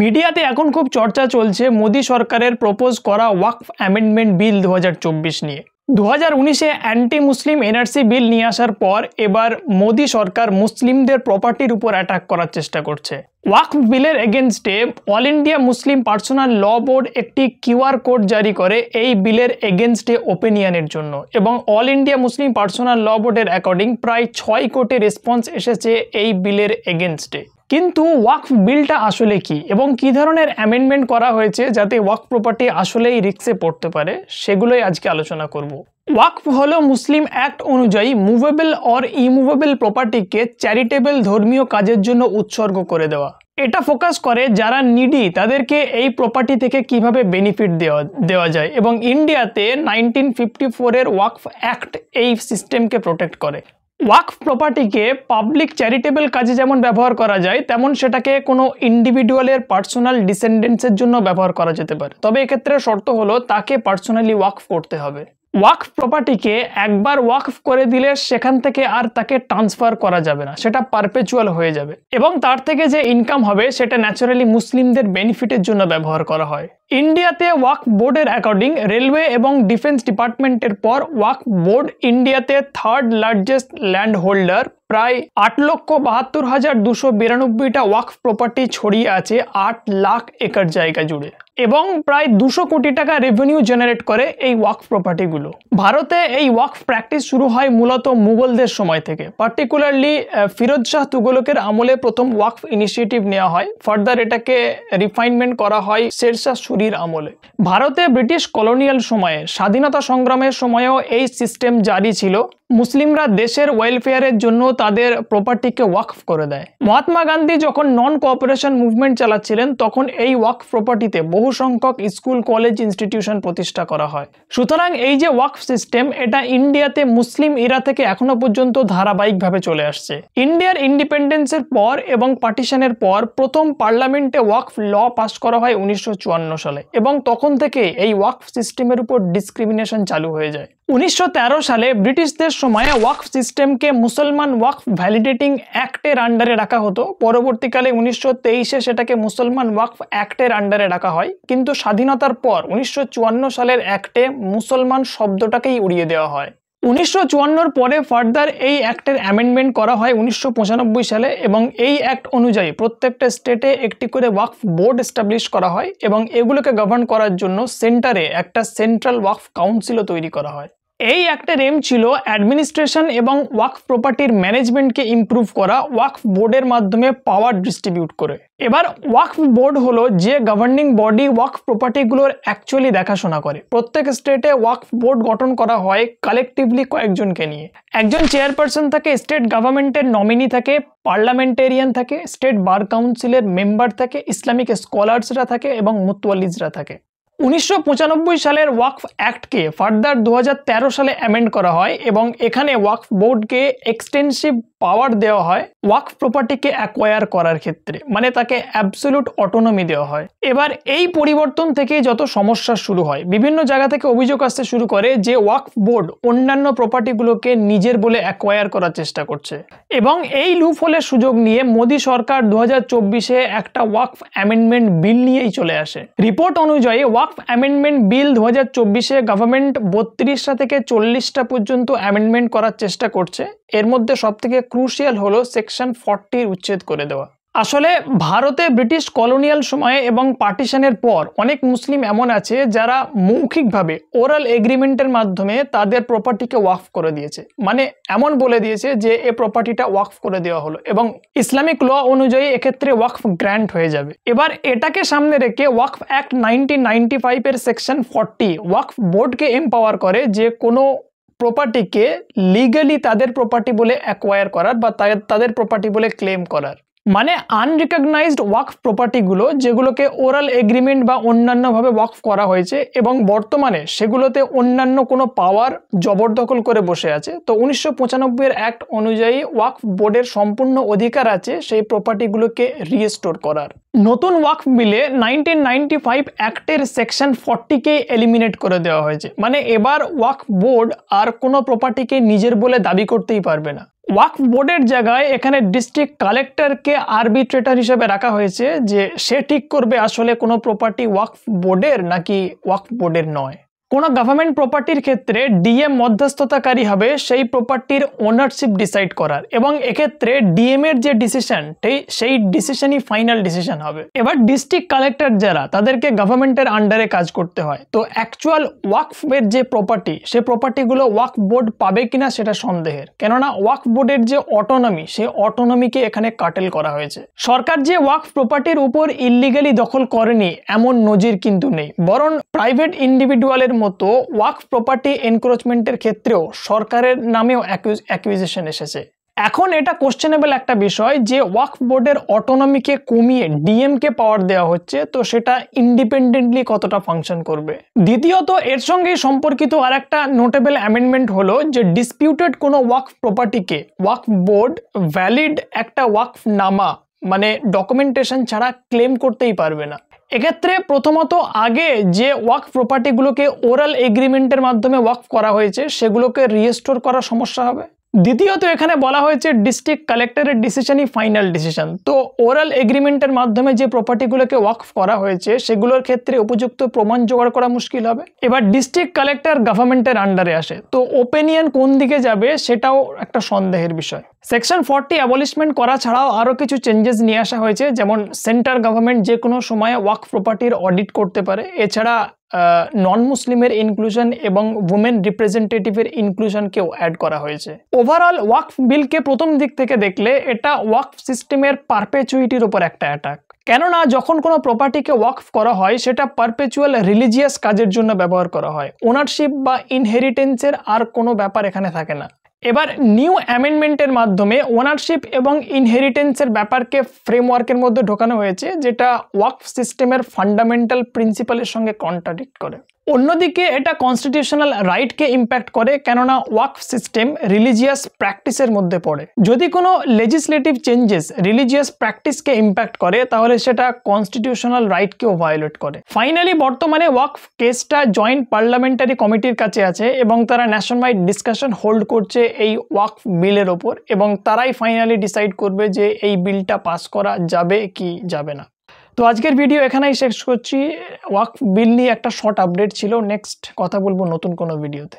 মিডিয়াতে এখন খুব চর্চা চলছে মোদি সরকারের প্রপোজ করা ওয়াকফ অ্যামেন্ডমেন্ট বিল 2024 নিয়ে। 2019-এ অ্যান্টি মুসলিম এনআরসি বিল নিয়ে আসার পর এবার মোদি সরকার মুসলিমদের প্রপার্টির উপর অ্যাটাক করার চেষ্টা করছে। ওয়াকফ বিলের এগেনস্টে অল ইন্ডিয়া মুসলিম পার্সোনাল ল বোর্ড একটি কিউআর কোড জারি করে এই বিলের এগেনস্টে ওপিনিয়নের জন্য, এবং অল ইন্ডিয়া মুসলিম পার্সোনাল ল বোর্ডের অ্যাকর্ডিং প্রায় 6 কোটি রেসপন্স এসেছে এই বিলের এগেনস্টে। কিন্তু ওয়াকফ বিলটা আসলে কি এবং কি ধরনের অ্যামেন্ডমেন্ট করা হয়েছে যাতে ওয়াকফ প্রপার্টি আসলেই রিস্কে পড়তে পারে, সেগুলোই আজকে আলোচনা করব। ওয়াকফ হলো মুসলিম অ্যাক্ট অনুযায়ী মুভেবল অর ইমুভেবল প্রপার্টিকে চ্যারিটেবল ধর্মীয় কাজের জন্য উৎসর্গ করে দেওয়া। এটা ফোকাস করে যারা নিডি তাদেরকে এই প্রপার্টি থেকে কিভাবে বেনিফিট দেওয়া যায়, এবং ইন্ডিয়াতে 1954-এর ওয়াকফ অ্যাক্ট এই সিস্টেমকে প্রোটেক্ট করে। ওয়াকফ প্রপার্টিকে পাবলিক চ্যারিটেবল কাজে যেমন ব্যবহার করা যায়, তেমন সেটাকে কোনো ইন্ডিভিজুয়ালের পার্সোনাল ডিসেন্ডেন্টসের জন্য ব্যবহার করা যেতে পারে, তবে এক্ষেত্রে শর্ত হলো তাকে পার্সোনালি ওয়াকফ করতে হবে। ওয়াকফ প্রপার্টিকে একবার ওয়াকফ করে দিলে সেখান থেকে আর তাকে ট্রান্সফার করা যাবে না, সেটা পারপেচুয়াল হয়ে যাবে, এবং তার থেকে যে ইনকাম হবে সেটা ন্যাচারালি মুসলিমদের বেনিফিটের জন্য ব্যবহার করা হয়। ইন্ডিয়াতে ওয়াকফ বোর্ডের অ্যাকর্ডিং রেলওয়ে এবং ডিফেন্স ডিপার্টমেন্টের পর ওয়াকফ বোর্ড ইন্ডিয়াতে থার্ড লার্জেস্ট ল্যান্ড হোল্ডার। প্রায় 8,72,292টা ওয়াকফ প্রপার্টি ছড়িয়ে আছে 8 লাখ একর জায়গা জুড়ে, এবং প্রায় 200 কোটি টাকা রেভিনিউ জেনারেট করে এই ওয়াকফ প্রপার্টিগুলো। ভারতে এই ওয়াকফ প্র্যাকটিস শুরু হয় মূলত মুঘলদের সময় থেকে, পার্টিকুলারলি ফিরোজ শাহ তুগলকের আমলে প্রথম ওয়াকফ ইনিশিয়েটিভ নেওয়া হয়। ফার্দার এটাকে রিফাইনমেন্ট করা হয় শেরশাহ সুরির আমলে। ভারতে ব্রিটিশ কলোনিয়াল সময়ে স্বাধীনতা সংগ্রামের সময়ও এই সিস্টেম জারি ছিল। মুসলিমরা দেশের ওয়েলফেয়ারের জন্য তাদের প্রপার্টিকে ওয়াকফ করে দেয়। মহাত্মা গান্ধী যখন নন কোঅপারেশন মুভমেন্ট চালাচ্ছিলেন, তখন এই ওয়াকফ প্রপার্টিতে বহু সংখ্যক স্কুল, কলেজ, ইনস্টিটিউশন প্রতিষ্ঠা করা হয়। সুতরাং এই যে ওয়াকফ সিস্টেম, এটা ইন্ডিয়াতে মুসলিম ইরা থেকে এখনো পর্যন্ত ধারাবাহিকভাবে চলে আসছে। ইন্ডিয়ার ইন্ডিপেন্ডেন্সের পর এবং পার্টিশনের পর প্রথম পার্লামেন্টে ওয়াকফ ল পাস করা হয় 1954 সালে, এবং তখন থেকে এই ওয়াকফ সিস্টেমের উপর ডিসক্রিমিনেশন চালু হয়ে যায়। 1913 সালে ব্রিটিশদের সময়ে ওয়াকফ সিস্টেমকে মুসলমান ওয়াকফ ভ্যালিডেটিং অ্যাক্টের আন্ডারে রাখা হতো। পরবর্তীকালে 1923-এ সেটাকে মুসলমান ওয়াকফ অ্যাক্টের আন্ডারে রাখা হয়, কিন্তু স্বাধীনতার পর 1954 সালের অ্যাক্টে মুসলমান শব্দটাকেই উড়িয়ে দেওয়া হয়। 1954 পরে ফার্দার এই অ্যাক্টের অ্যামেন্ডমেন্ট করা হয় 1995 সালে, এবং এই অ্যাক্ট অনুযায়ী প্রত্যেকটা স্টেটে একটি করে ওয়াকফ বোর্ড এস্টাবলিশ করা হয়, এবং এগুলোকে গভর্ন করার জন্য সেন্টারে একটা সেন্ট্রাল ওয়াকফ কাউন্সিলও তৈরি করা হয়। এই অ্যাক্টের এম ছিল অ্যাডমিনিস্ট্রেশন এবং ওয়াকফ প্রপার্টির ম্যানেজমেন্টকে ইমপ্রুভ করা, ওয়াকফ বোর্ডের মাধ্যমে পাওয়ার ডিস্ট্রিবিউট করে। এবার ওয়াকফ বোর্ড হলো যে গভর্নিং বডি ওয়াকফ প্রপার্টিগুলোর অ্যাকচুয়ালি দেখাশোনা করে। প্রত্যেক স্টেটে ওয়াকফ বোর্ড গঠন করা হয় কালেকটিভলি কয়েকজনকে নিয়ে। একজন চেয়ারপারসন থাকে, স্টেট গভর্নমেন্টের নমিনি থাকে, পার্লামেন্টেরিয়ান থাকে, স্টেট বার কাউন্সিলের মেম্বার থাকে, ইসলামিক স্কলার্সরা থাকে, এবং মুতওয়াল্লিজরা থাকে। 1995 সালের ওয়াকফ অ্যাক্টকে ফার্দার 2013 সালে অ্যামেন্ড করা হয়, এবং এখানে ওয়াকফ বোর্ডকে এক্সটেন্সিভ পাওয়ার দেওয়া হয় ওয়াকফ প্রপার্টিকে অ্যাকোয়ার করার ক্ষেত্রে, মানে তাকে অ্যাবসলিউট অটোনমি দেওয়া হয়। এবার এই পরিবর্তন থেকে যত সমস্যা শুরু হয়, বিভিন্ন জায়গা থেকে অভিযোগ আসতে শুরু করে যে ওয়াকফ বোর্ড অন্যান্য প্রপার্টিগুলোকে নিজের বলে অ্যাকোয়ার করার চেষ্টা করছে, এবং এই লুপ হোলের সুযোগ নিয়ে মোদি সরকার 2024-এ একটা ওয়াকফ অ্যামেন্ডমেন্ট বিল নিয়েই চলে আসে। রিপোর্ট অনুযায়ী ওয়াকফ অ্যামেন্ডমেন্ট বিল 2024-এ গভর্নমেন্ট 32টা থেকে 40টা পর্যন্ত অ্যামেন্ডমেন্ট করার চেষ্টা করছে। এর মধ্যে সবথেকে ক্রুশিয়াল হলো সেকশন 40 উচ্ছেদ করে দেওয়া। আসলে ভারতে ব্রিটিশ কলোনিয়াল সময়ে এবং পার্টিশনের পর অনেক মুসলিম এমন আছে যারা মৌখিকভাবে ওরাল এগ্রিমেন্টের মাধ্যমে তাদের প্রপার্টিকে ওয়াকফ করে দিয়েছে, মানে এমন বলে দিয়েছে যে এই প্রপার্টিটা ওয়াকফ করে দেওয়া হলো, এবং ইসলামিক ল অনুযায়ী এক্ষেত্রে ওয়াকফ গ্র্যান্ট হয়ে যাবে। এবার এটাকে সামনে রেখে ওয়াকফ অ্যাক্ট 1995-এর সেকশন 40 ওয়াকফ বোর্ডকে এম্পাওয়ার করে যে কোনো প্রপার্টিকে লিগালি তাদের প্রপার্টি বলে অ্যাকোয়ার করার বা তাদের প্রপার্টি বলে ক্লেম করার। মানে আনরিকগনাইজড ওয়াকফ প্রপার্টিগুলো যেগুলোকে ওরাল এগ্রিমেন্ট বা অন্যান্যভাবে ওয়াকফ করা হয়েছে, এবং বর্তমানে সেগুলোতে অন্যান্য কোনো পাওয়ার জবরদখল করে বসে আছে, তো 1995-এর অ্যাক্ট অনুযায়ী ওয়াকফ বোর্ডের সম্পূর্ণ অধিকার আছে সেই প্রপার্টিগুলোকে রিস্টোর করার। নতুন ওয়াকফ বিলে 1995 অ্যাক্টের সেকশন 40কে এলিমিনেট করে দেওয়া হয়েছে। মানে এবার ওয়াকফ বোর্ড আর কোনো প্রপার্টিকে নিজের বলে দাবি করতেই পারবে না। ওয়াকফ বোর্ডের জায়গায় এখানে ডিস্ট্রিক্ট কালেক্টরকে আরবিট্রেটর হিসেবে রাখা হয়েছে, যে সে ঠিক করবে আসলে কোনো প্রপার্টি ওয়াকফ বোর্ডের নাকি ওয়াকফ বোর্ডের নয়। কোনো গভর্নমেন্ট প্রপার্টির ক্ষেত্রে ডিএম মধ্যস্থতাকারী হবে সেই প্রপার্টির ওনারশিপ ডিসাইড করার, এবং এক্ষেত্রে ডিএম এর যে ডিসিশন সেই ডিসিশনই ফাইনাল ডিসিশন হবে। এবার ডিস্ট্রিক্ট কালেক্টর যারা, তাদেরকে গভর্নমেন্টের আন্ডারে কাজ করতে হয়। তো অ্যাকচুয়াল ওয়াকফের যে প্রপার্টি, সে প্রপার্টিগুলো ওয়াকফ বোর্ড পাবে কিনা সেটা সন্দেহের, কেননা ওয়াকফ বোর্ডের যে অটোনমি, সেই অটোনমিকে এখানে কাটেল করা হয়েছে। সরকার যে ওয়াকফ প্রপার্টির উপর ইল্লিগালি দখল করেনি এমন নজির কিন্তু নেই, বরং প্রাইভেট ইন্ডিভিজুয়ালের মতো ওয়াকফ প্রপার্টি এনক্রোচমেন্টের ক্ষেত্রেও সরকারের নামেও অ্যাকুইজিশন এসেছে। এখন এটা কোশ্চেনেবল একটা বিষয় যে ওয়াকফ বোর্ডের অটোনমিকে কমিয়ে ডিএম কে পাওয়ার দেওয়া হচ্ছে, তো সেটা ইন্ডিপেন্ডেন্টলি কতটা ফাংশন করবে। দ্বিতীয়ত এর সঙ্গে সম্পর্কিত আর একটা নোটেবল অ্যামেন্ডমেন্ট হলো যে ডিসপিউটেড কোনো ওয়াকফ প্রপার্টিকে ওয়াকফ বোর্ড ভ্যালিড একটা ওয়াকফ নামা মানে ডকুমেন্টেশন ছাড়া ক্লেম করতেই পারবে না। এক্ষেত্রে প্রথমত আগে যে ওয়াকফ প্রপার্টিগুলোকে ওরাল এগ্রিমেন্টের মাধ্যমে ওয়াকফ করা হয়েছে সেগুলোকে রিস্টোর করার সমস্যা হবে। দ্বিতীয়ত এখানে বলা হয়েছে ডিস্ট্রিক্ট কালেক্টরের ডিসিশনই ফাইনাল ডিসিশন। তো ওরাল এগ্রিমেন্টের মাধ্যমে যে প্রপার্টিগুলোকে ওয়াকফ করা হয়েছে সেগুলোর ক্ষেত্রে উপযুক্ত প্রমাণ জোগাড় করা মুশকিল হবে। এবার ডিস্ট্রিক্ট কালেক্টর গভর্নমেন্টের আন্ডারে আসে, তো ওপিনিয়ন কোন দিকে যাবে সেটাও একটা সন্দেহের বিষয়। সেকশন 40 অ্যাবলিশমেন্ট করা ছাড়াও আরও কিছু চেঞ্জেস নিয়ে আসা হয়েছে, যেমন সেন্ট্রাল গভর্নমেন্ট যে কোনো সময় ওয়াকফ প্রপার্টির অডিট করতে পারে। এছাড়া নন মুসলিমের ইনক্লুশন এবং উমেন রিপ্রেজেন্টেটিভের ইনক্লুশনকেও অ্যাড করা হয়েছে। ওভারঅল ওয়াকফ বিলকে প্রথম দিক থেকে দেখলে এটা ওয়াকফ সিস্টেমের পারপেচুইটির উপর একটা অ্যাটাক, কেননা যখন কোনো প্রপার্টিকে ওয়াকফ করা হয় সেটা পারপেচুয়াল রিলিজিয়াস কাজের জন্য ব্যবহার করা হয়। ওনারশিপ বা ইনহেরিটেন্সের আর কোনো ব্যাপার এখানে থাকে না। এবার নিউ অ্যামেন্ডমেন্টের মাধ্যমে ওনারশিপ এবং ইনহেরিটেন্সের ব্যাপারকে ফ্রেমওয়ার্কের মধ্যে ঢোকানো হয়েছে, যেটা ওয়াকফ সিস্টেমের ফান্ডামেন্টাল প্রিন্সিপালের সঙ্গে কন্ট্রাডিক্ট করে। অন্যদিকে এটা কনস্টিটিউশনাল রাইটকে ইম্প্যাক্ট করে, কেননা ওয়াকফ সিস্টেম রিলিজিয়াস প্র্যাকটিসের মধ্যে পড়ে। যদি কোনো লেজিসলেটিভ চেঞ্জেস রিলিজিয়াস প্র্যাকটিসকে ইম্প্যাক্ট করে তাহলে সেটা কনস্টিটিউশনাল রাইটকেও ভায়োলেট করে। ফাইনালি বর্তমানে ওয়াকফ কেসটা জয়েন্ট পার্লামেন্টারি কমিটির কাছে আছে এবং তারা ন্যাশন ওয়াইড ডিসকাশন হোল্ড করছে এই ওয়াকফ বিলের ওপর, এবং তারাই ফাইনালি ডিসাইড করবে যে এই বিলটা পাস করা যাবে কি যাবে না। তো আজকের ভিডিও এখানেই শেষ করছি। ওয়াকফ বিল নিয়ে একটা শর্ট আপডেট ছিল, নেক্সট কথা বলবো নতুন কোনো ভিডিওতে।